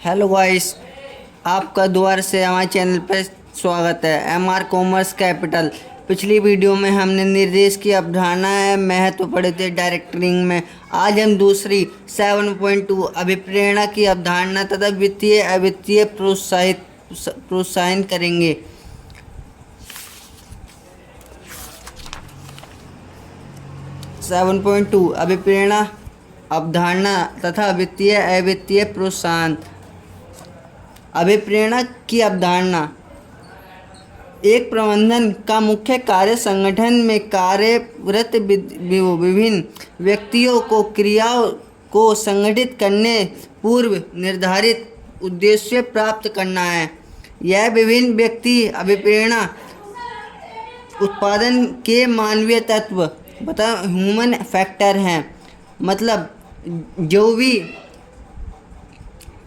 Hello guys, आपका दोबारा से हमारे चैनल पर स्वागत है। MR commerce capital. पिछली वीडियो में हमने निर्देश की अवधारणा है महत्व पढ़े थे डायरेक्टरिंग में। आज हम दूसरी 7.2 अभिप्रेरणा की अवधारणा तथा वित्तीय अवित्तीय प्रोत्साहन करेंगे। सेवन पॉइंट टू अभिप्रेरणा अवधारणा तथा वित्तीय अवित्तीय प्रोत्साहन। अभिप्रेरणा की अवधारणा एक प्रबंधन का मुख्य कार्य संगठन में कार्यरत विभिन्न व्यक्तियों को क्रियाओं को संगठित करने पूर्व निर्धारित उद्देश्य प्राप्त करना है। यह विभिन्न व्यक्ति अभिप्रेरणा उत्पादन के मानवीय तत्व ह्यूमन फैक्टर हैं। मतलब जो भी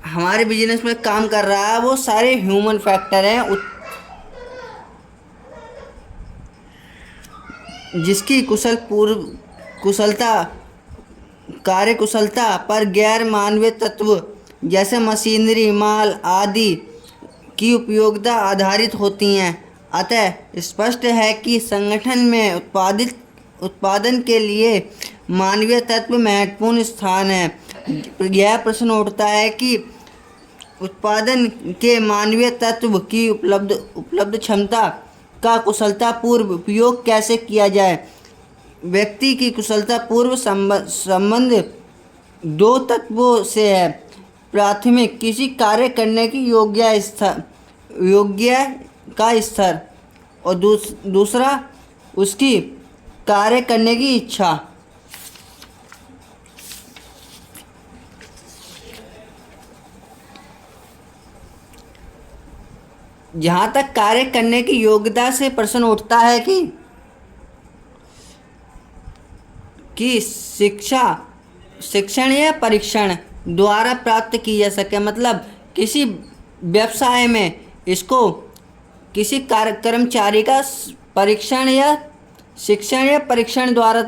हमारे बिजनेस में काम कर रहा है वो सारे ह्यूमन फैक्टर हैं, जिसकी कार्यकुशलता पर गैर मानवीय तत्व जैसे मशीनरी, माल आदि की उपयोगिता आधारित होती हैं। अतः स्पष्ट है कि संगठन में उत्पादन के लिए मानवीय तत्व महत्वपूर्ण स्थान है। यह प्रश्न उठता है कि उत्पादन के मानवीय तत्व की उपलब्ध क्षमता का कुशलतापूर्व उपयोग कैसे किया जाए। व्यक्ति की कुशलतापूर्व संबंध दो तत्वों से है। प्राथमिक, किसी कार्य करने की योग्य का स्तर, और दूसरा उसकी कार्य करने की इच्छा। जहाँ तक कार्य करने की योग्यता से प्रश्न उठता है कि शिक्षण या परीक्षण द्वारा प्राप्त की जा सके। मतलब किसी व्यवसाय में इसको किसी कर्मचारी का परीक्षण या शिक्षण या परीक्षण द्वारा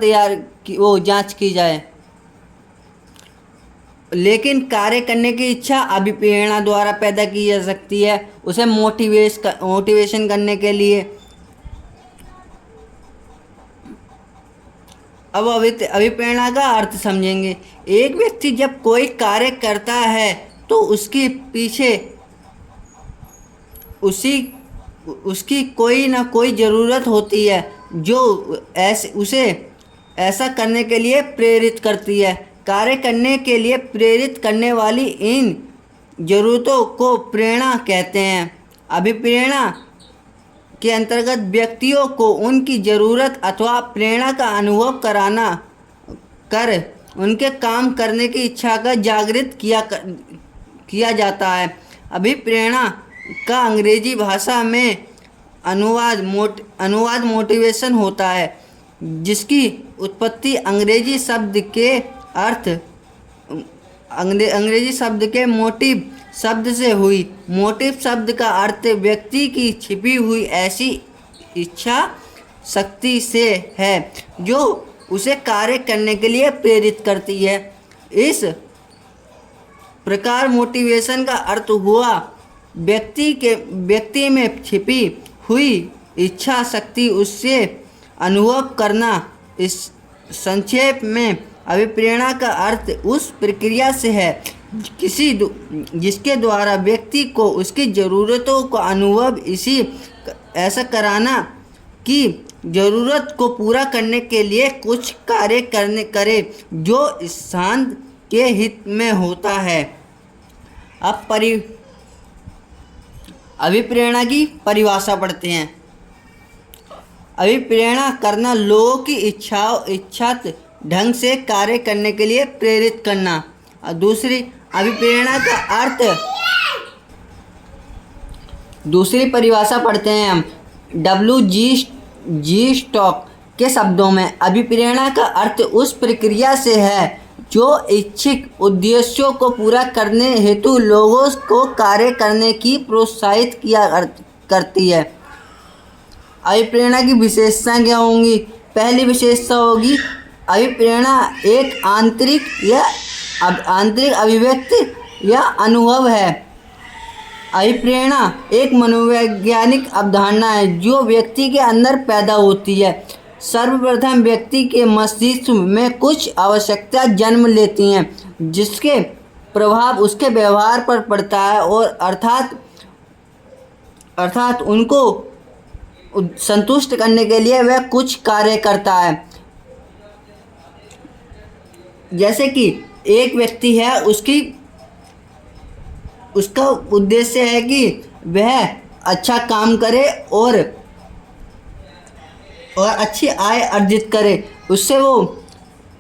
जांच की जाए। लेकिन कार्य करने की इच्छा अभिप्रेरणा द्वारा पैदा की जा सकती है, उसे मोटिवेशन करने के लिए। अब अभिप्रेरणा का अर्थ समझेंगे। एक व्यक्ति जब कोई कार्य करता है तो उसके पीछे उसकी कोई ना कोई ज़रूरत होती है जो उसे ऐसा करने के लिए प्रेरित करती है। कार्य करने के लिए प्रेरित करने वाली इन जरूरतों को प्रेरणा कहते हैं। अभिप्रेरणा के अंतर्गत व्यक्तियों को उनकी ज़रूरत अथवा प्रेरणा का अनुभव कर उनके काम करने की इच्छा का जागृत किया जाता है। अभिप्रेरणा का अंग्रेजी भाषा में अनुवाद मोटिवेशन होता है, जिसकी उत्पत्ति अंग्रेजी शब्द के मोटिव शब्द से हुई। मोटिव शब्द का अर्थ व्यक्ति की छिपी हुई ऐसी इच्छा शक्ति से है जो उसे कार्य करने के लिए प्रेरित करती है। इस प्रकार मोटिवेशन का अर्थ हुआ व्यक्ति में छिपी हुई इच्छा शक्ति उससे अनुभव करना। इस संक्षेप में अभिप्रेरणा का अर्थ उस प्रक्रिया से है जिसके द्वारा व्यक्ति को उसकी ज़रूरतों का अनुभव ऐसा कराना कि ज़रूरत को पूरा करने के लिए कुछ कार्य करे जो स्थान के हित में होता है। अब अभिप्रेरणा की परिभाषा पढ़ते हैं। अभिप्रेरणा करना लोगों की इच्छात ढंग से कार्य करने के लिए प्रेरित करना। और दूसरी अभिप्रेरणा का अर्थ, दूसरी परिभाषा पढ़ते हैं हम WG स्टॉक के शब्दों में। अभिप्रेरणा का अर्थ उस प्रक्रिया से है जो इच्छित उद्देश्यों को पूरा करने हेतु लोगों को कार्य करने की प्रोत्साहित करती है। अभिप्रेरणा की विशेषताएं क्या होंगी? पहली विशेषता होगी अभिप्रेरणा एक आंतरिक अभिव्यक्ति या अनुभव है। अभिप्रेरणा एक मनोवैज्ञानिक अवधारणा है जो व्यक्ति के अंदर पैदा होती है। सर्वप्रथम व्यक्ति के मस्तिष्क में कुछ आवश्यकता जन्म लेती हैं जिसके प्रभाव उसके व्यवहार पर पड़ता है और अर्थात उनको संतुष्ट करने के लिए वह कुछ कार्य करता है। जैसे कि एक व्यक्ति है, उसका उद्देश्य है कि वह अच्छा काम करे और अच्छी आय अर्जित करे। उससे वो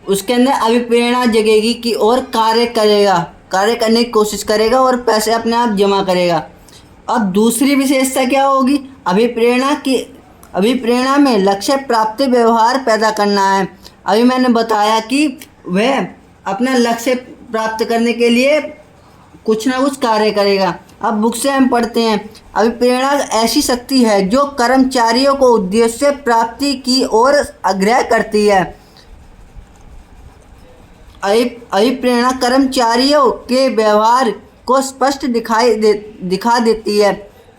उसके अंदर अभिप्रेरणा जगेगी कि और कार्य करने की कोशिश करेगा और पैसे अपने आप जमा करेगा। अब दूसरी विशेषता क्या होगी? अभिप्रेरणा में लक्ष्य प्राप्ति व्यवहार पैदा करना है। अभी मैंने बताया कि वह अपना लक्ष्य प्राप्त करने के लिए कुछ ना कुछ कार्य करेगा। अब बुक से हम पढ़ते हैं, अभिप्रेरणा ऐसी शक्ति है जो कर्मचारियों को उद्देश्य प्राप्ति की ओर आग्रह करती है। अभिप्रेरणा कर्मचारियों के व्यवहार को स्पष्ट दिखा देती है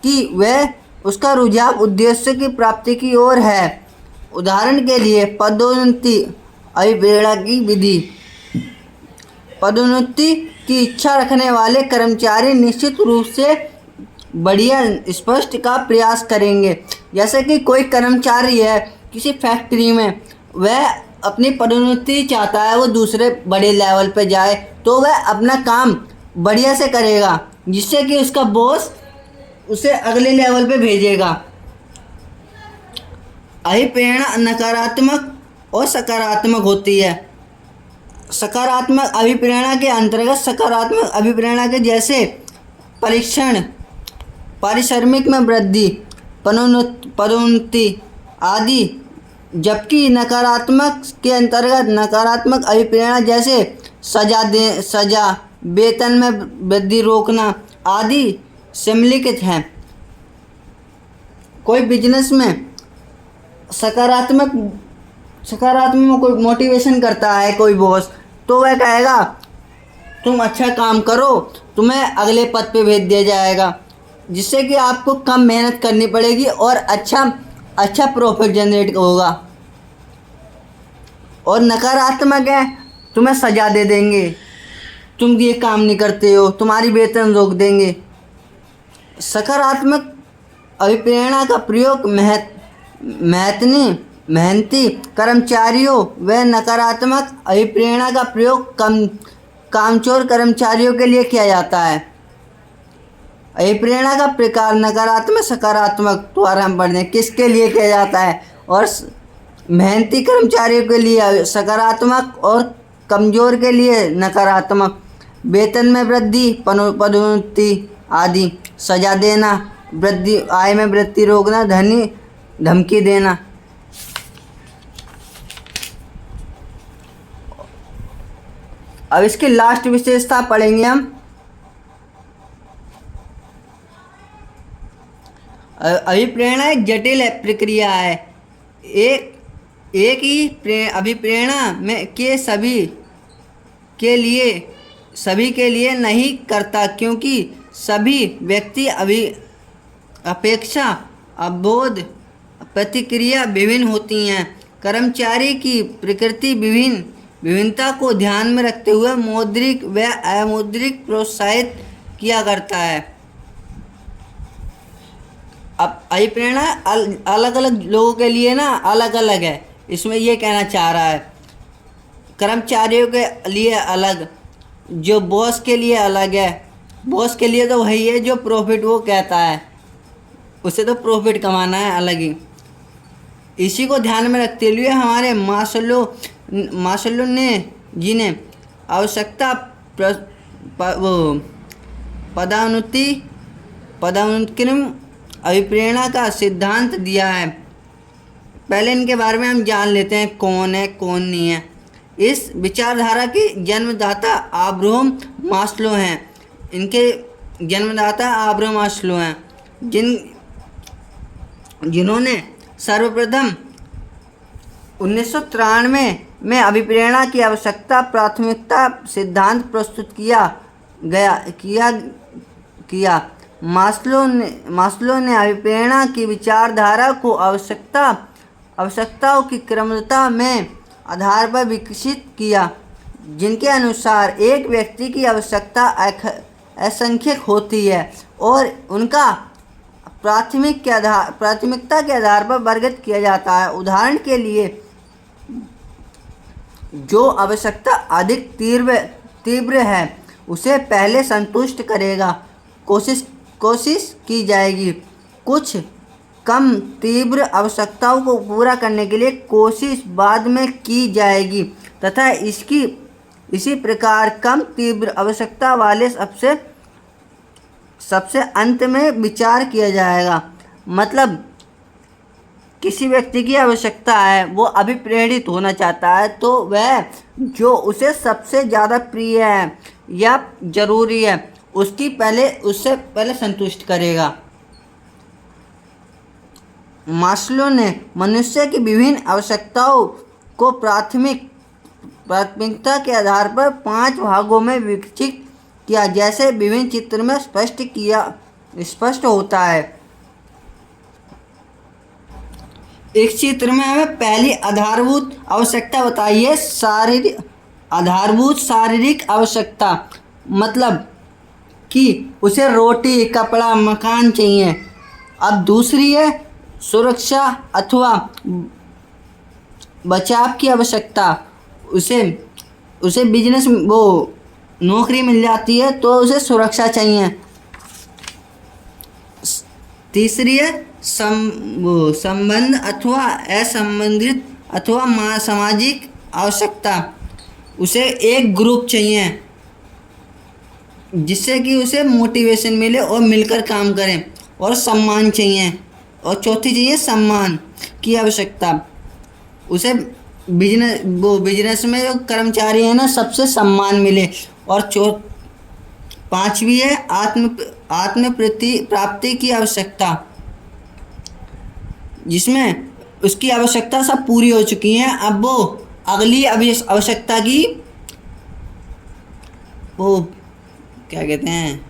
कि वह उसका रुझान उद्देश्य की प्राप्ति की ओर है। उदाहरण के लिए पदोन्नति अभिप्रेरणा की विधि। पदोन्नति की इच्छा रखने वाले कर्मचारी निश्चित रूप से बढ़िया स्पष्ट का प्रयास करेंगे। जैसे कि कोई कर्मचारी है किसी फैक्ट्री में, वह अपनी पदोन्नति चाहता है, वो दूसरे बड़े लेवल पे जाए, तो वह अपना काम बढ़िया से करेगा जिससे कि उसका बॉस उसे अगले लेवल पे भेजेगा। अभिप्रेरणा नकारात्मक और सकारात्मक होती है। सकारात्मक अभिप्रेरणा के अंतर्गत सकारात्मक अभिप्रेरणा के जैसे परीक्षण, पारिश्रमिक में वृद्धि, पदोन्नति आदि, जबकि नकारात्मक के अंतर्गत नकारात्मक अभिप्रेरणा जैसे सजा, वेतन में वृद्धि रोकना आदि सम्मिलित हैं। कोई बिजनेस में सकारात्मक में कोई मोटिवेशन करता है कोई बॉस, तो वह कहेगा तुम अच्छा काम करो, तुम्हें अगले पद पे भेज दिया जाएगा, जिससे कि आपको कम मेहनत करनी पड़ेगी और अच्छा प्रॉफिट जनरेट होगा। और नकारात्मक है, तुम्हें सजा दे देंगे, तुम ये काम नहीं करते हो, तुम्हारी वेतन रोक देंगे। सकारात्मक अभिप्रेरणा का प्रयोग मेहनती कर्मचारियों व नकारात्मक अभिप्रेरणा का प्रयोग कामचोर कर्मचारियों के लिए किया जाता है। अभिप्रेरणा का प्रकार नकारात्मक सकारात्मक द्वारा हम पढ़ने किसके लिए किया जाता है, और मेहनती कर्मचारियों के लिए सकारात्मक और कमज़ोर के लिए नकारात्मक। वेतन में वृद्धि, पदोन्नति आदि, सजा देना, वृद्धि, आय में वृद्धि रोकना, धमकी देना। अब इसकी लास्ट विशेषता पढ़ेंगे हम। अभिप्रेरणा एक जटिल प्रक्रिया है। एक ही अभिप्रेरणा में के सभी के लिए नहीं करता, क्योंकि सभी व्यक्ति अपेक्षा, अवबोध, प्रतिक्रिया विभिन्न होती हैं। कर्मचारी की प्रकृति विभिन्नता को ध्यान में रखते हुए मौद्रिक व अमौद्रिक प्रोत्साहित किया करता है। अब अभिप्रेरणा अलग अलग लोगों के लिए ना अलग अलग है, इसमें ये कहना चाह रहा है। कर्मचारियों के लिए अलग, जो बॉस के लिए अलग है। बॉस के लिए तो वही है जो प्रॉफिट वो कहता है, उसे तो प्रॉफिट कमाना है अलग ही। इसी को ध्यान में रखते हुए हमारे मास्लो ने जिन्हें आवश्यकता पदानुक्रम अभिप्रेरणा का सिद्धांत दिया है। पहले इनके बारे में हम जान लेते हैं कौन है कौन नहीं है। इस विचारधारा के जन्मदाता अब्राहम मास्लो हैं। इनके जन्मदाता अब्राहम मास्लो हैं, जिन्होंने सर्वप्रथम 1993 में अभिप्रेरणा की आवश्यकता प्राथमिकता सिद्धांत प्रस्तुत किया। गया किया किया मास्लो ने अभिप्रेरणा की विचारधारा को आवश्यकताओं की क्रमता में आधार पर विकसित किया, जिनके अनुसार एक व्यक्ति की आवश्यकता असंख्यक होती है और उनका प्राथमिकता के आधार पर वर्गीकृत किया जाता है। उदाहरण के लिए, जो आवश्यकता अधिक तीव्र है उसे पहले संतुष्ट करेगा कोशिश की जाएगी। कुछ कम तीव्र आवश्यकताओं को पूरा करने के लिए कोशिश बाद में की जाएगी तथा इसी प्रकार कम तीव्र आवश्यकता वाले सबसे अंत में विचार किया जाएगा। मतलब किसी व्यक्ति की आवश्यकता है, वो अभिप्रेरित होना चाहता है, तो वह जो उसे सबसे ज़्यादा प्रिय है या ज़रूरी है उससे पहले संतुष्ट करेगा। मास्लो ने मनुष्य की विभिन्न आवश्यकताओं को प्राथमिकता के आधार पर 5 भागों में विभाजित किया, जैसे विभिन्न चित्र में स्पष्ट होता है। इस चित्र में हमें पहली आधारभूत आवश्यकता बताइए, आधारभूत शारीरिक आवश्यकता, मतलब कि उसे रोटी, कपड़ा, मकान चाहिए। अब दूसरी है सुरक्षा अथवा बचाव की आवश्यकता, उसे बिजनेस नौकरी मिल जाती है तो उसे सुरक्षा चाहिए। तीसरी है संबंध अथवा असंबंधित अथवा सामाजिक आवश्यकता, उसे एक ग्रुप चाहिए जिससे कि उसे मोटिवेशन मिले और मिलकर काम करें। और सम्मान चाहिए। और चौथी चाहिए सम्मान की आवश्यकता, उसे बिजनेस में जो कर्मचारी है ना सबसे सम्मान मिले। और पांचवी है आत्म प्राप्ति की आवश्यकता, जिसमें उसकी आवश्यकता सब पूरी हो चुकी हैं। अब वो अगली आवश्यकता की क्या कहते हैं,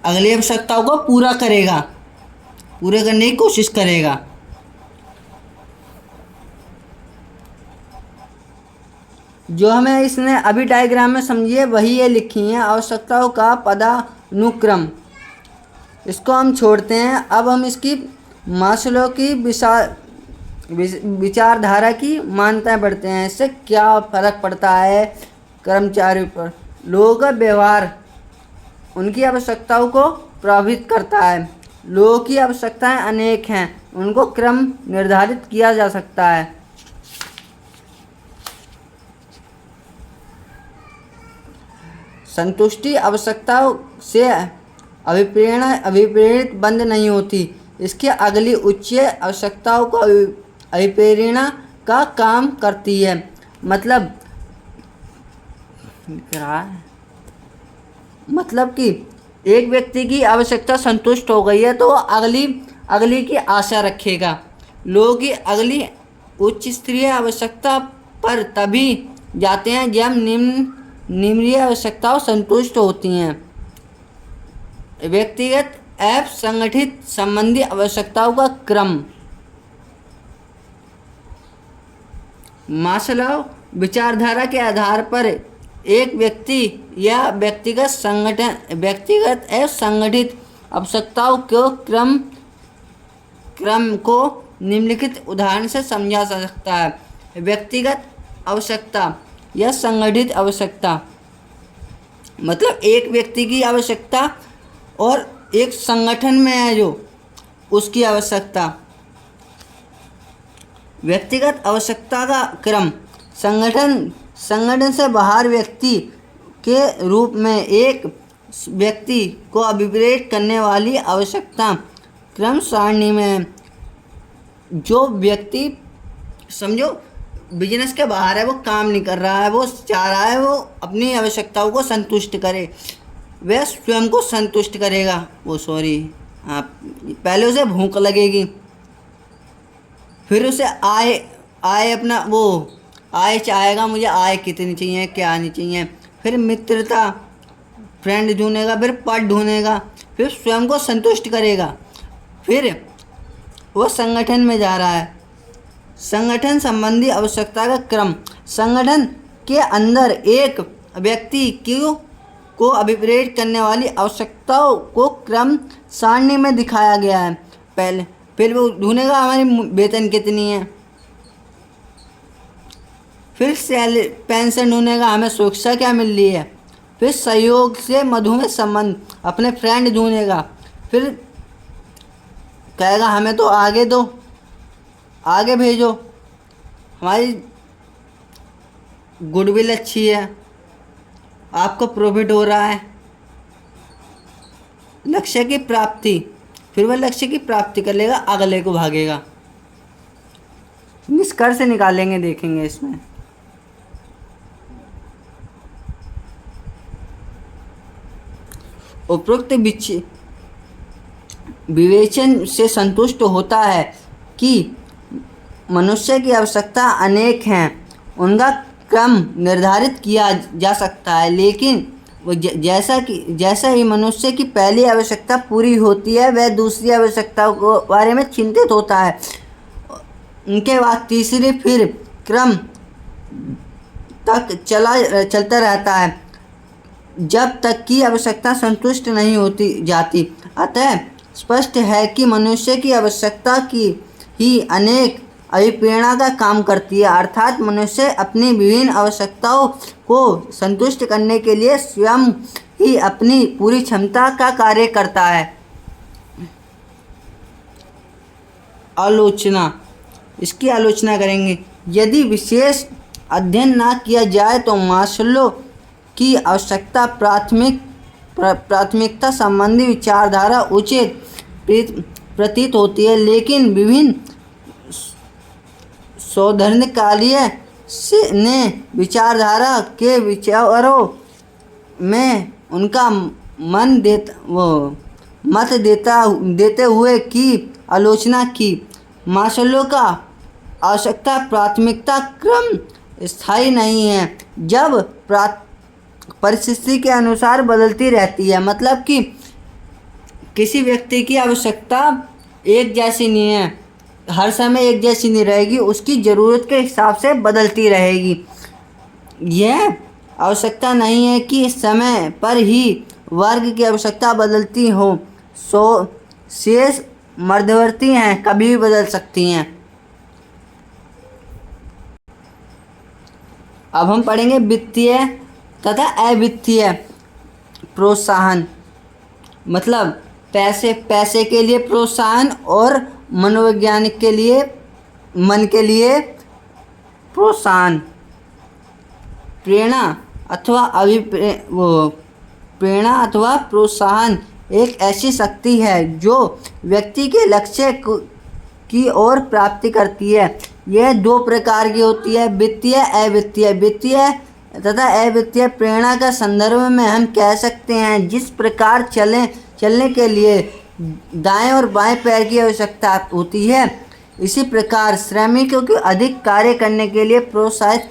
अगली आवश्यकताओं को पूरा करने की कोशिश करेगा। जो हमें इसने अभी डायग्राम में समझिए वही ये लिखी है, आवश्यकताओं का पदानुक्रम। इसको हम छोड़ते हैं। अब हम इसकी मास्लो की विचारधारा की मान्यताएं पढ़ते हैं। इससे क्या फर्क पड़ता है कर्मचारियों पर। लोगों का व्यवहार उनकी आवश्यकताओं को प्रभावित करता है। लोगों की आवश्यकताएं अनेक हैं, उनको क्रम निर्धारित किया जा सकता है। संतुष्टि आवश्यकताओं से अभिप्रेरित बंद नहीं होती, इसकी अगली उच्च आवश्यकताओं को अभिप्रेरणा का काम करती है। मतलब कि एक व्यक्ति की आवश्यकता संतुष्ट हो गई है तो अगली की आशा रखेगा। लोगों की अगली उच्च स्तरीय आवश्यकता पर तभी जाते हैं जब निम्न आवश्यकताओं संतुष्ट होती हैं। व्यक्तिगत एवं संगठित संबंधी आवश्यकताओं का क्रम। मास्लो विचारधारा के आधार पर एक व्यक्ति या व्यक्तिगत एवं संगठित आवश्यकताओं के क्रम को निम्नलिखित उदाहरण से समझा जा सकता है। व्यक्तिगत आवश्यकता या संगठित आवश्यकता, मतलब एक व्यक्ति की आवश्यकता और एक संगठन में है जो उसकी आवश्यकता। व्यक्तिगत आवश्यकता का क्रम, संगठन से बाहर व्यक्ति के रूप में एक व्यक्ति को अभिप्रेरित करने वाली आवश्यकता क्रम सारणी में। जो व्यक्ति समझो बिजनेस के बाहर है, वो काम नहीं कर रहा है, वो चाह रहा है वो अपनी आवश्यकताओं को संतुष्ट करे, वह स्वयं को संतुष्ट करेगा। पहले उसे भूख लगेगी, फिर उसे आय चाहेगा, मुझे आय कितनी चाहिए, क्या नहीं चाहिए, फिर मित्रता फ्रेंड ढूंढेगा, फिर पद ढूंढेगा, फिर स्वयं को संतुष्ट करेगा, फिर वो संगठन में जा रहा है। संगठन संबंधी आवश्यकता का क्रम। संगठन के अंदर एक व्यक्ति को अभिप्रेरित करने वाली आवश्यकताओं को क्रम सारणी में दिखाया गया है। पहले फिर वो ढूंढेगा हमारी वेतन कितनी है, फिर सैलरी पेंशन ढूंढेगा हमें सुरक्षा क्या मिल रही है, फिर सहयोग से मधुमेह संबंध अपने फ्रेंड ढूंढेगा, फिर कहेगा हमें तो आगे दो, आगे भेजो, हमारी गुडविल अच्छी है, आपको प्रॉफिट हो रहा है। लक्ष्य की प्राप्ति, फिर वह लक्ष्य की प्राप्ति कर लेगा, अगले को भागेगा। निष्कर्ष निकालेंगे, देखेंगे इसमें। उपरोक्त विवेचन से संतुष्ट होता है कि मनुष्य की आवश्यकता अनेक हैं, उनका क्रम निर्धारित किया जा सकता है, लेकिन वो जैसा ही मनुष्य की पहली आवश्यकता पूरी होती है, वह दूसरी आवश्यकताओं के बारे में चिंतित होता है। उनके बाद तीसरी, फिर क्रम तक चलता रहता है जब तक कि आवश्यकता संतुष्ट नहीं होती जाती। अतः स्पष्ट है कि मनुष्य की आवश्यकता की ही अनेक अभिप्रेरणा का काम करती है, अर्थात मनुष्य अपनी विभिन्न आवश्यकताओं को संतुष्ट करने के लिए स्वयं ही अपनी पूरी क्षमता का कार्य करता है। आलोचना, इसकी आलोचना करेंगे। यदि विशेष अध्ययन ना किया जाए तो मास्लो की आवश्यकता प्राथमिकता संबंधी विचारधारा उचित प्रतीत होती है, लेकिन विभिन्न सौंदर्यकालीय ने विचारधारा के विचारों में उनका मत देते हुए की आलोचना की। मास्लो का आवश्यकता प्राथमिकता क्रम स्थायी नहीं है, जब परिस्थिति के अनुसार बदलती रहती है। मतलब कि किसी व्यक्ति की आवश्यकता एक जैसी नहीं है, हर समय एक जैसी नहीं रहेगी, उसकी ज़रूरत के हिसाब से बदलती रहेगी। यह आवश्यकता नहीं है कि समय पर ही वर्ग की आवश्यकता बदलती हो, शेष मध्यवर्ती हैं, कभी भी बदल सकती हैं। अब हम पढ़ेंगे वित्तीय तथा अवित्तीय प्रोत्साहन। मतलब पैसे के लिए प्रोत्साहन और मनोवैज्ञानिक के लिए मन के लिए प्रोत्साहन। प्रेरणा अथवा प्रोत्साहन एक ऐसी शक्ति है जो व्यक्ति के लक्ष्य की ओर प्राप्ति करती है। यह दो प्रकार की होती है, वित्तीय अवित्तीय। वित्तीय तथा अवित्तीय प्रेरणा का संदर्भ में हम कह सकते हैं जिस प्रकार चलने के लिए दाएं और बाएं पैर की आवश्यकता होती है, इसी प्रकार श्रमिकों को अधिक कार्य करने के लिए प्रोत्साहित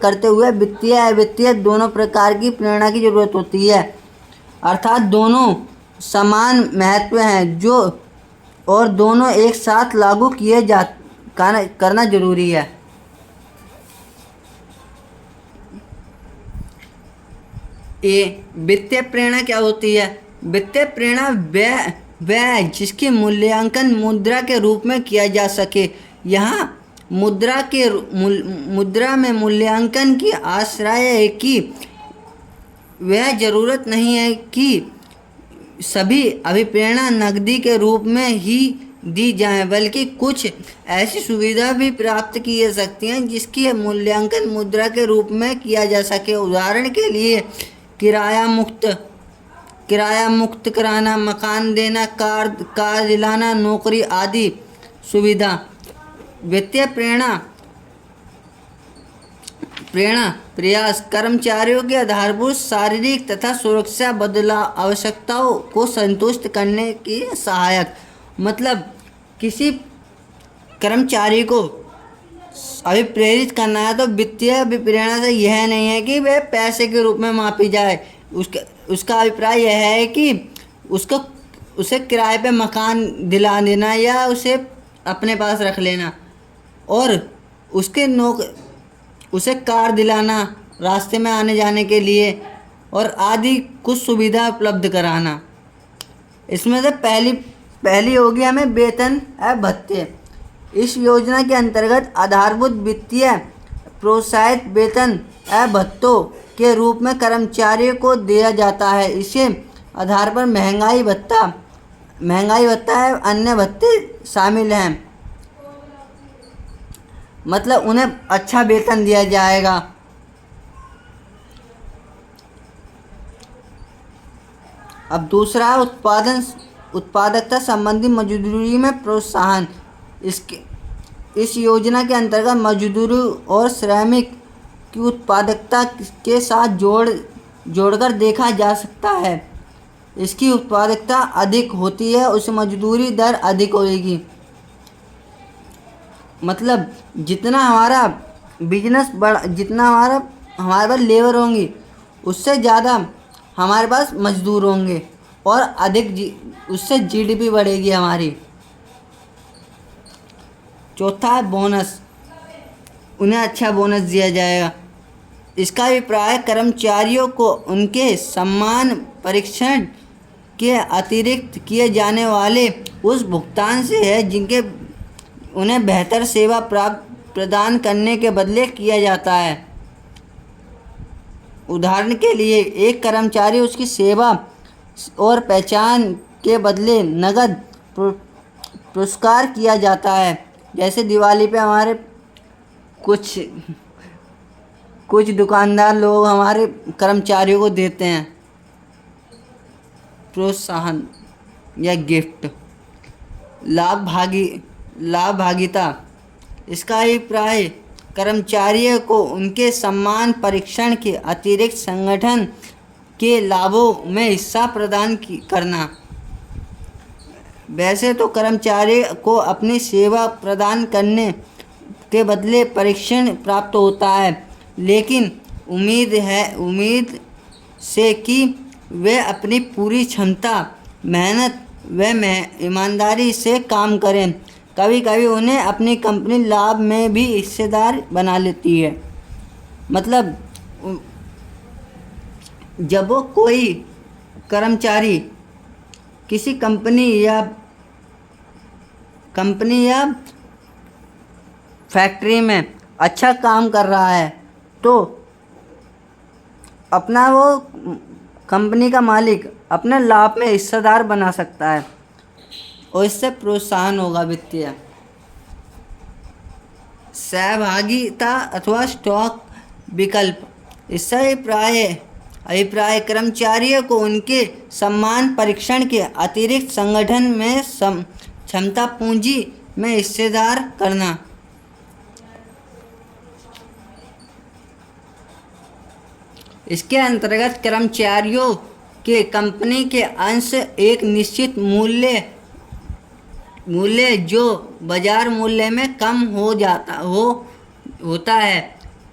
करते हुए वित्तीय अवित्तीय दोनों प्रकार की प्रेरणा की जरूरत होती है। अर्थात दोनों समान महत्व हैं और दोनों एक साथ लागू करना जरूरी है। वित्तीय प्रेरणा क्या होती है? वित्तीय प्रेरणा वह जिसकी मूल्यांकन मुद्रा के रूप में किया जा सके। यहाँ मुद्रा में मूल्यांकन की आश्रय है कि वह जरूरत नहीं है कि सभी अभिप्रेरणा नकदी के रूप में ही दी जाए, बल्कि कुछ ऐसी सुविधा भी प्राप्त की जा सकती हैं जिसकी मूल्यांकन मुद्रा के रूप में किया जा सके। उदाहरण के लिए किराया मुक्त कराना, मकान देना, कार दिलाना, नौकरी आदि सुविधा। वित्तीय प्रेरणा प्रयास कर्मचारियों के आधारभूत शारीरिक तथा सुरक्षा बदलाव आवश्यकताओं को संतुष्ट करने की सहायक। मतलब किसी कर्मचारी को अभी प्रेरित करना है तो वित्तीय प्रेरणा से यह नहीं है कि वह पैसे के रूप में मापी जाए। उसका उसका अभिप्राय यह है कि उसको उसे किराए पे मकान दिला देना या उसे अपने पास रख लेना, और उसके उसे कार दिलाना रास्ते में आने जाने के लिए, और आदि कुछ सुविधा उपलब्ध कराना। इसमें से पहली होगी हमें वेतन एवं भत्ते। इस योजना के अंतर्गत आधारभूत वित्तीय प्रोत्साहित वेतन एवं भत्तों के रूप में कर्मचारियों को दिया जाता है। इसे आधार पर महंगाई भत्ता एवं अन्य भत्ते शामिल हैं। मतलब उन्हें अच्छा वेतन दिया जाएगा। अब दूसरा है उत्पादकता संबंधी मजदूरी में प्रोत्साहन। इस योजना के अंतर्गत मजदूरी और श्रमिक की उत्पादकता के साथ जोड़कर देखा जा सकता है। इसकी उत्पादकता अधिक होती है उस मजदूरी दर अधिक होगी। मतलब जितना हमारा बिजनेस जितना हमारे पास लेबर होंगी उससे ज़्यादा हमारे पास मजदूर होंगे और अधिक उससे जीडीपी बढ़ेगी हमारी। चौथा है बोनस। उन्हें अच्छा बोनस दिया जाएगा। इसका अभिप्राय कर्मचारियों को उनके सम्मान परीक्षण के अतिरिक्त किए जाने वाले उस भुगतान से है जिनके उन्हें बेहतर सेवा प्रदान करने के बदले किया जाता है। उदाहरण के लिए एक कर्मचारी उसकी सेवा और पहचान के बदले नगद पुरस्कार किया जाता है। जैसे दिवाली पे हमारे कुछ दुकानदार लोग हमारे कर्मचारियों को देते हैं प्रोत्साहन या गिफ्ट। लाभ भागिता। इसका अभिप्राय कर्मचारियों को उनके सम्मान परीक्षण के अतिरिक्त संगठन के लाभों में हिस्सा प्रदान करना। वैसे तो कर्मचारी को अपनी सेवा प्रदान करने के बदले परीक्षण प्राप्त होता है, लेकिन उम्मीद से कि वे अपनी पूरी क्षमता, मेहनत व ईमानदारी से काम करें। कभी कभी उन्हें अपनी कंपनी लाभ में भी हिस्सेदार बना लेती है। मतलब जब वो कोई कर्मचारी किसी कंपनी या फैक्ट्री में अच्छा काम कर रहा है तो अपना वो कंपनी का मालिक अपने लाभ में हिस्सेदार बना सकता है और इससे प्रोत्साहन होगा वित्तीय। सहभागिता अथवा स्टॉक विकल्प। इससे अभिप्राय कर्मचारियों को उनके सम्मान परीक्षण के अतिरिक्त संगठन में क्षमता पूंजी में हिस्सेदार करना। इसके अंतर्गत कर्मचारियों के कंपनी के अंश एक निश्चित मूल्य जो बाजार मूल्य में कम होता है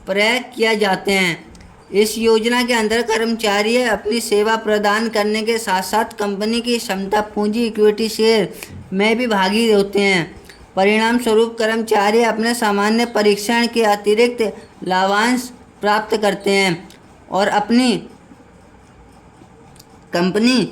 प्रयोग किया जाते हैं। इस योजना के अंदर कर्मचारी अपनी सेवा प्रदान करने के साथ साथ कंपनी की क्षमता पूंजी इक्विटी शेयर में भी भागी होते हैं। परिणाम स्वरूप कर्मचारी अपने सामान्य परीक्षण के अतिरिक्त लाभांश प्राप्त करते हैं और अपनी कंपनी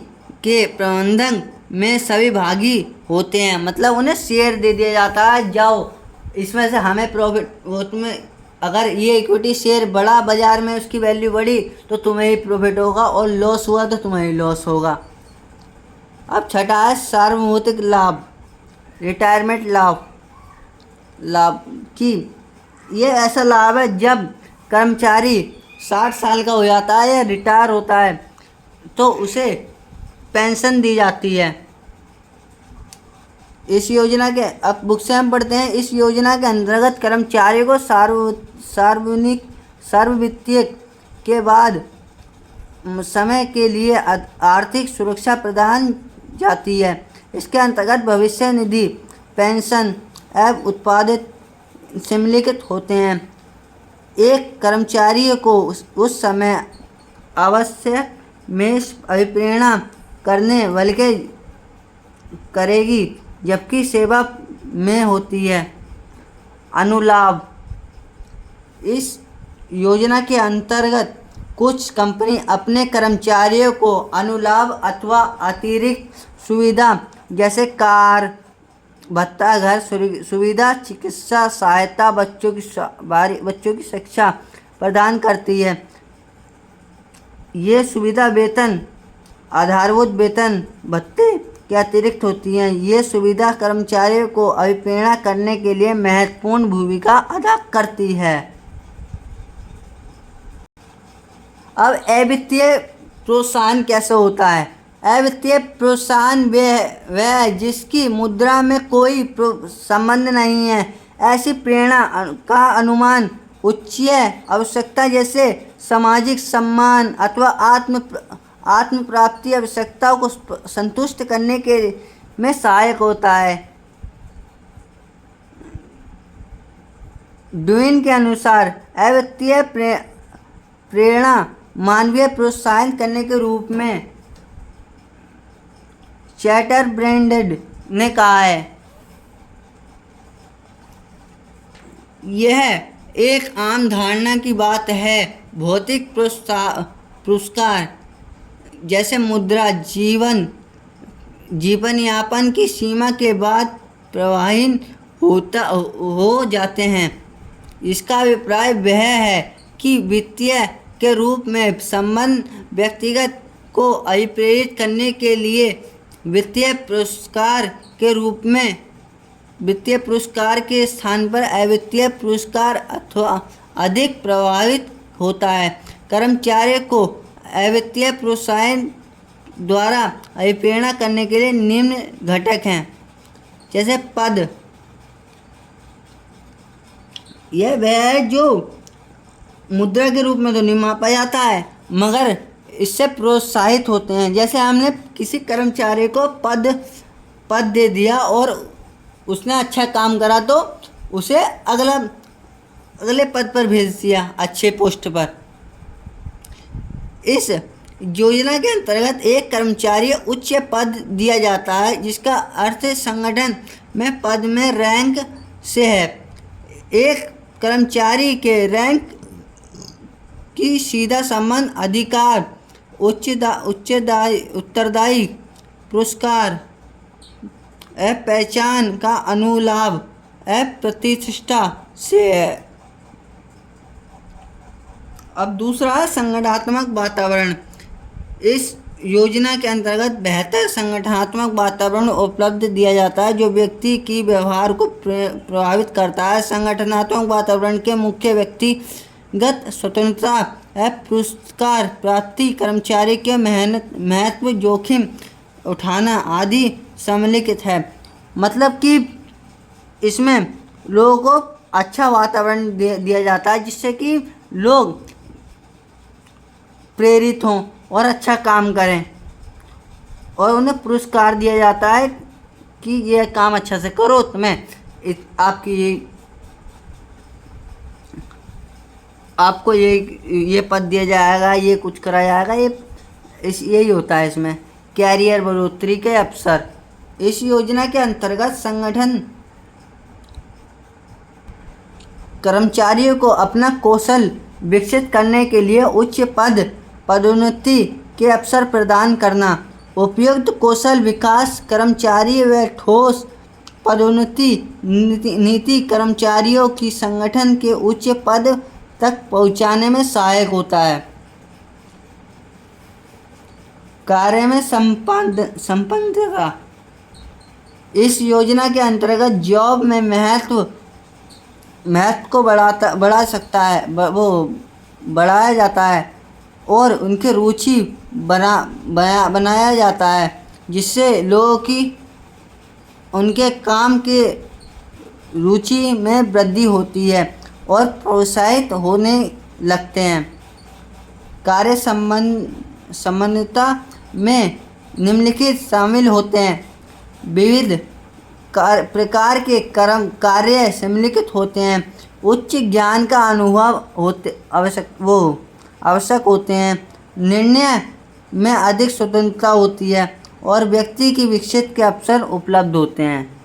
के प्रबंधन में सभी भागी होते हैं। मतलब उन्हें शेयर दे दिया जाता है, जाओ इसमें से हमें प्रॉफिट हो, तुम्हें अगर ये इक्विटी शेयर बढ़ा बाज़ार में, उसकी वैल्यू बढ़ी तो तुम्हें ही प्रॉफिट होगा और लॉस हुआ तो तुम्हें ही लॉस होगा। अब छठा है सार्वभौमिक लाभ, रिटायरमेंट लाभ की ये ऐसा लाभ है जब कर्मचारी 60 साल का हो जाता है या रिटायर होता है तो उसे पेंशन दी जाती है। इस योजना के अब बुक से हम पढ़ते हैं। इस योजना के अंतर्गत कर्मचारियों को सार्ववित्तीय के बाद समय के लिए आर्थिक सुरक्षा प्रदान जाती है। इसके अंतर्गत भविष्य निधि, पेंशन एवं सम्मिलित होते हैं। एक कर्मचारी को उस समय आवश्यक में अभिप्रेरणा करने बल्कि करेगी जबकि सेवा में होती है। अनुलाभ। इस योजना के अंतर्गत कुछ कंपनी अपने कर्मचारियों को अनुलाभ अथवा अतिरिक्त सुविधा जैसे कार भत्ता, घर सुविधा, चिकित्सा सहायता, बच्चों की शिक्षा प्रदान करती है। ये सुविधा वेतन, आधारभूत वेतन भत्ते के अतिरिक्त होती हैं। ये सुविधा कर्मचारियों को अभिप्रेरणा करने के लिए महत्वपूर्ण भूमिका अदा करती है। अब अवित्तीय प्रोत्साहन कैसे होता है? अवित्तीय प्रोत्साहन वह है जिसकी मुद्रा में कोई संबंध नहीं है। ऐसी प्रेरणा का अनुमान उच्च आवश्यकता जैसे सामाजिक सम्मान अथवा आत्म प्राप्ति आवश्यकताओं को संतुष्ट करने के में सहायक होता है। ड्यूइन के अनुसार अवित्तीय प्रेरणा मानवीय प्रोत्साहन करने के रूप में चैटरब्रैंड ने कहा है। यह एक आम धारणा की बात है। भौतिक पुरस्कार जैसे मुद्रा जीवन यापन की सीमा के बाद प्रवाहीन हो जाते हैं। इसका अभिप्राय वह है कि वित्तीय के रूप में संबंध व्यक्तिगत को अभिप्रेरित करने के लिए वित्तीय पुरस्कार के स्थान पर अवित्तीय पुरस्कार अथवा अधिक प्रभावित होता है। कर्मचारी को अवित्तीय प्रोत्साहन द्वारा अभिप्रेरणा करने के लिए निम्न घटक हैं जैसे पद। यह वह है जो मुद्रा के रूप में तो नहीं मापा जाता है मगर इससे प्रोत्साहित होते हैं। जैसे हमने किसी कर्मचारी को पद दे दिया और उसने अच्छा काम करा तो उसे अगले पद पर भेज दिया, अच्छे पोस्ट पर। इस योजना के अंतर्गत एक कर्मचारी उच्च पद दिया जाता है जिसका अर्थ संगठन में पद में रैंक से है। एक कर्मचारी के रैंक की सीधा संबंध अधिकार, उत्तरदायी पुरस्कार, पहचान का अनुलाभ, प्रतिष्ठा से है। अब दूसरा है संगठनात्मक वातावरण। इस योजना के अंतर्गत बेहतर संगठनात्मक वातावरण उपलब्ध दिया जाता है जो व्यक्ति की व्यवहार को प्रभावित करता है। संगठनात्मक वातावरण के मुख्य व्यक्तिगत स्वतंत्रता, पुरस्कार प्राप्ति, कर्मचारी के महत्व, जोखिम उठाना आदि सम्मिलित है। मतलब कि इसमें लोगों को अच्छा वातावरण दिया जाता है जिससे कि लोग प्रेरित हों और अच्छा काम करें और उन्हें पुरस्कार दिया जाता है कि ये काम अच्छा से करो, तुम्हें आपको ये पद दिया जाएगा, ये कुछ करा जाएगा। यही होता है इसमें कैरियर बढ़ोतरी के अवसर। इस योजना के अंतर्गत संगठन कर्मचारियों को अपना कौशल विकसित करने के लिए उच्च पदोन्नति के अवसर प्रदान करना। उपयुक्त कौशल विकास कर्मचारी व ठोस पदोन्नति नीति कर्मचारियों की संगठन के उच्च पद तक पहुंचाने में सहायक होता है। कार्य में संपन्नता। इस योजना के अंतर्गत जॉब में महत्व को बढ़ाया जाता है और उनकी रुचि बनाया जाता है जिससे लोगों की उनके काम के रुचि में वृद्धि होती है और प्रोत्साहित होने लगते हैं। कार्य संबंधता में निम्नलिखित शामिल होते हैं। विविध प्रकार के कार्य सम्मिलित होते हैं। उच्च ज्ञान का अनुभव आवश्यक होते हैं। निर्णय में अधिक स्वतंत्रता होती है और व्यक्ति की विकसित के अवसर उपलब्ध होते हैं।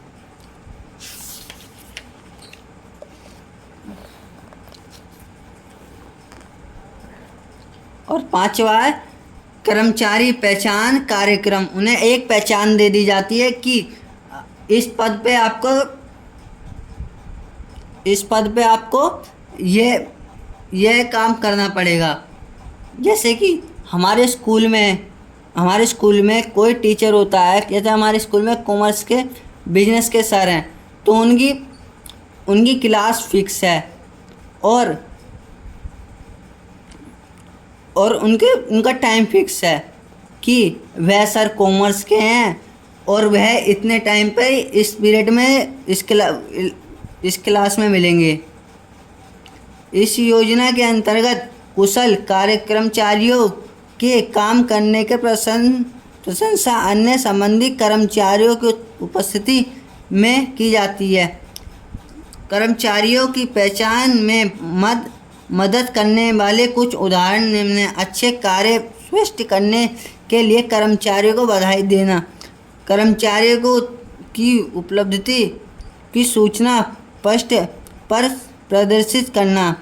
और पांचवा है कर्मचारी पहचान कार्यक्रम। उन्हें एक पहचान दे दी जाती है कि इस पद पे आपको यह काम करना पड़ेगा। जैसे कि हमारे स्कूल में कोई टीचर होता है, जैसे हमारे स्कूल में कॉमर्स के बिजनेस के सर हैं, तो उनकी क्लास फिक्स है और उनका टाइम फिक्स है कि वह सर कॉमर्स के हैं और वह इतने टाइम पे इस पीरियड में इस क्लास में मिलेंगे। इस योजना के अंतर्गत कुशल कर्मचारियों के काम करने के प्रशंसा अन्य संबंधित कर्मचारियों की उपस्थिति में की जाती है। कर्मचारियों की पहचान में मदद करने वाले कुछ उदाहरण निम्न हैं। अच्छे कार्य सुनिश्चित करने के लिए कर्मचारियों को बधाई देना, कर्मचारियों को की उपलब्धि की सूचना पृष्ठ पर प्रदर्शित करना,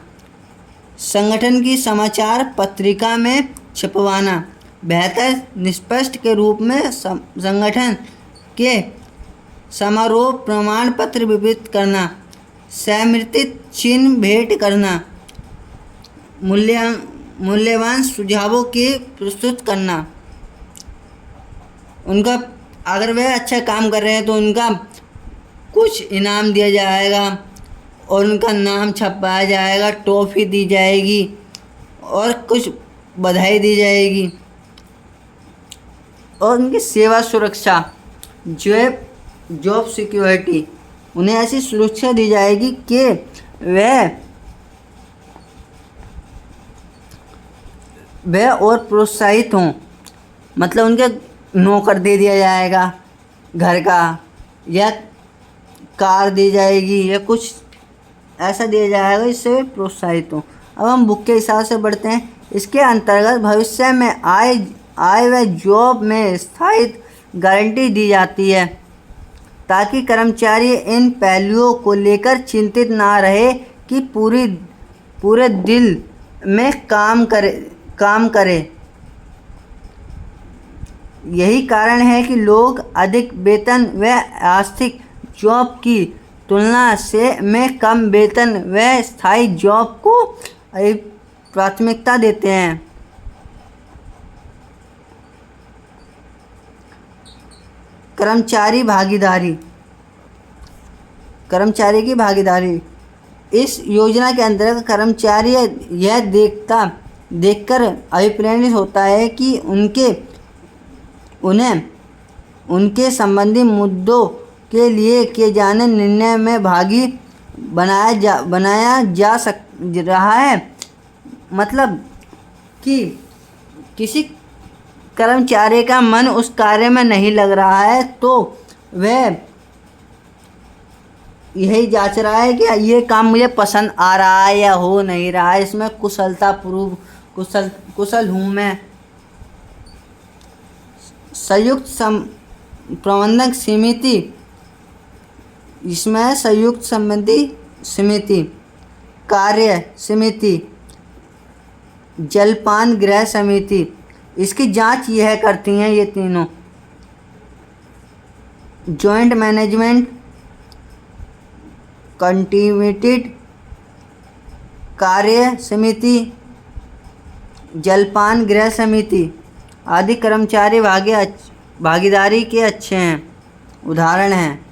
संगठन की समाचार पत्रिका में छपवाना, बेहतर निष्पक्ष के रूप में संगठन के समारोह प्रमाण पत्र वितरित करना, स्मृति चिन्ह भेंट करना, मूल्यवान सुझावों की प्रस्तुत करना। उनका अगर वह अच्छा काम कर रहे हैं तो उनका कुछ इनाम दिया जाएगा और उनका नाम छपवाया जाएगा, टॉफ़ी दी जाएगी और कुछ बधाई दी जाएगी। और उनकी सेवा सुरक्षा, जॉब सिक्योरिटी, उन्हें ऐसी सुरक्षा दी जाएगी कि वह और प्रोत्साहित हों। मतलब उनके नौकर दे दिया जाएगा घर का, या कार दी जाएगी, या कुछ ऐसा दिया जाएगा जिससे वे प्रोत्साहित हों। अब हम बुक के हिसाब से बढ़ते हैं। इसके अंतर्गत भविष्य में आय व जॉब में स्थायित्व गारंटी दी जाती है ताकि कर्मचारी इन पहलुओं को लेकर चिंतित ना रहे कि पूरे दिल में काम करे। यही कारण है कि लोग अधिक वेतन व आर्थिक जॉब की तुलना में कम वेतन व स्थायी जॉब को प्राथमिकता देते हैं। कर्मचारी की भागीदारी। इस योजना के अंतर्गत कर्मचारी यह देखकर अभिप्रेरित होता है कि उन्हें उनके संबंधी मुद्दों के लिए किए जाने निर्णय में भागी बनाया जा रहा है। मतलब कि किसी कर्मचारी का मन उस कार्य में नहीं लग रहा है तो वह यही जांच रहा है कि ये काम मुझे पसंद आ रहा है या हो नहीं रहा है, इसमें कुशल हूँ मैं। संयुक्त प्रबंधक समिति, इसमें संयुक्त संबंधी समिति, कार्य समिति, जलपान गृह समिति, इसकी जांच यह करती हैं ये तीनों। जॉइंट मैनेजमेंट कंटिन्यूटी कार्य समिति, जलपान गृह समिति आदि कर्मचारी भागीदारी के अच्छे हैं उदाहरण हैं।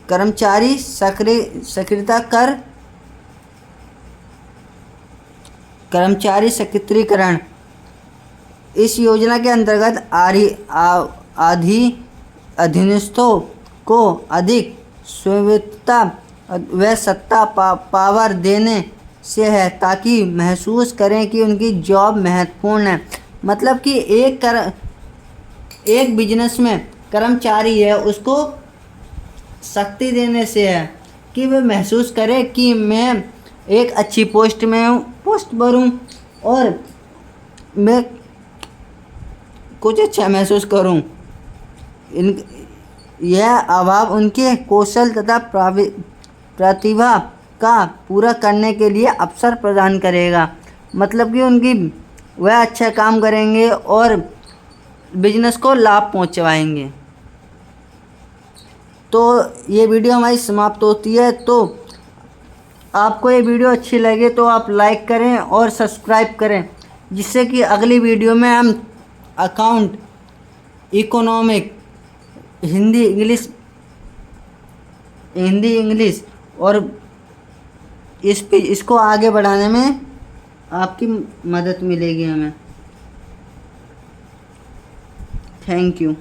कर्मचारी सक्रियता कर, कर्मचारी सक्रियकरण। इस योजना के अंतर्गत अधीनस्थों को अधिक स्वायत्तता व सत्ता पावर देने से है ताकि महसूस करें कि उनकी जॉब महत्वपूर्ण है। मतलब कि एक बिजनेस में कर्मचारी है उसको शक्ति देने से है कि वह महसूस करे कि मैं एक अच्छी पोस्ट में हूँ, पोस्ट पर हूँ और मैं कुछ अच्छा महसूस करूँ। इन यह अभाव उनके कौशल तथा प्रतिभा का पूरा करने के लिए अवसर प्रदान करेगा। मतलब कि उनकी वह अच्छा काम करेंगे और बिजनेस को लाभ पहुंचवाएंगे। तो ये वीडियो हमारी समाप्त होती है। तो आपको ये वीडियो अच्छी लगे तो आप लाइक करें और सब्सक्राइब करें, जिससे कि अगली वीडियो में हम अकाउंट, इकोनॉमिक, हिंदी इंग्लिश और इसको आगे बढ़ाने में आपकी मदद मिलेगी हमें। Thank you.